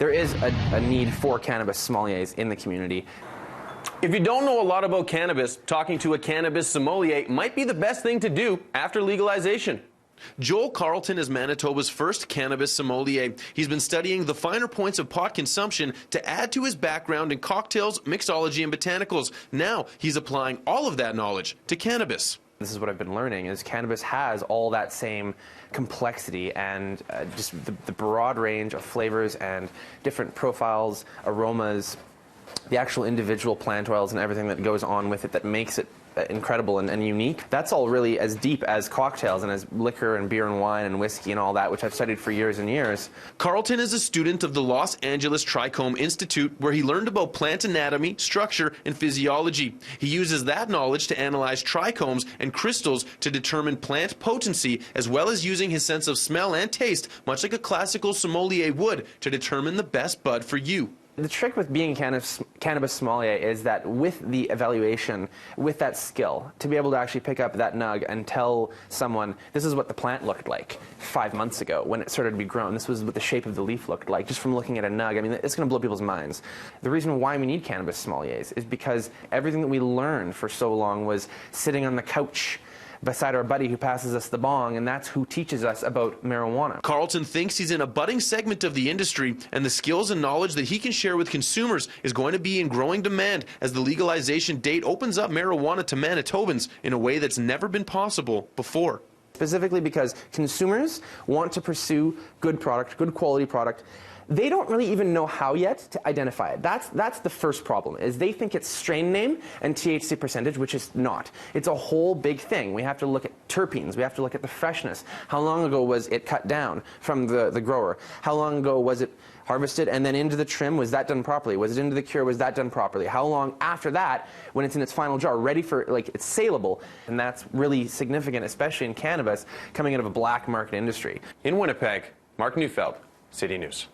there is a need for cannabis sommeliers in the community. If you don't know a lot about cannabis, talking to a cannabis sommelier might be the best thing to do after legalization. Joel Carlton is Manitoba's first cannabis sommelier. He's been studying the finer points of pot consumption to add to his background in cocktails, mixology, and botanicals. Now he's applying all of that knowledge to cannabis. This is what I've been learning, is cannabis has all that same complexity and just the broad range of flavors and different profiles, aromas, the actual individual plant oils and everything that goes on with it that makes it incredible and unique. That's all really as deep as cocktails and as liquor and beer and wine and whiskey and all that, which I've studied for years and years. Carlton is a student of the Los Angeles Trichome Institute, where he learned about plant anatomy, structure, and physiology. He uses that knowledge to analyze trichomes and crystals to determine plant potency, as well as using his sense of smell and taste, much like a classical sommelier would, to determine the best bud for you. The trick with being cannabis sommelier is that with the evaluation, with that skill, to be able to actually pick up that nug and tell someone, this is what the plant looked like 5 months ago when it started to be grown. This was what the shape of the leaf looked like, just from looking at a nug. I mean, it's going to blow people's minds. The reason why we need cannabis sommeliers is because everything that we learned for so long was sitting on the couch beside our buddy who passes us the bong, and that's who teaches us about marijuana. Carlton thinks he's in a budding segment of the industry, and the skills and knowledge that he can share with consumers is going to be in growing demand as the legalization date opens up marijuana to Manitobans in a way that's never been possible before. Specifically because consumers want to pursue good product, good quality product. They don't really even know how yet to identify it. That's the first problem, is they think it's strain name and THC percentage, which is not. It's a whole big thing. We have to look at terpenes. We have to look at the freshness. How long ago was it cut down from the grower? How long ago was it harvested and then into the trim? Was that done properly? Was it into the cure? Was that done properly? How long after that, when it's in its final jar, ready for, like, it's saleable? And that's really significant, especially in cannabis, coming out of a black market industry. In Winnipeg, Mark Neufeld, City News.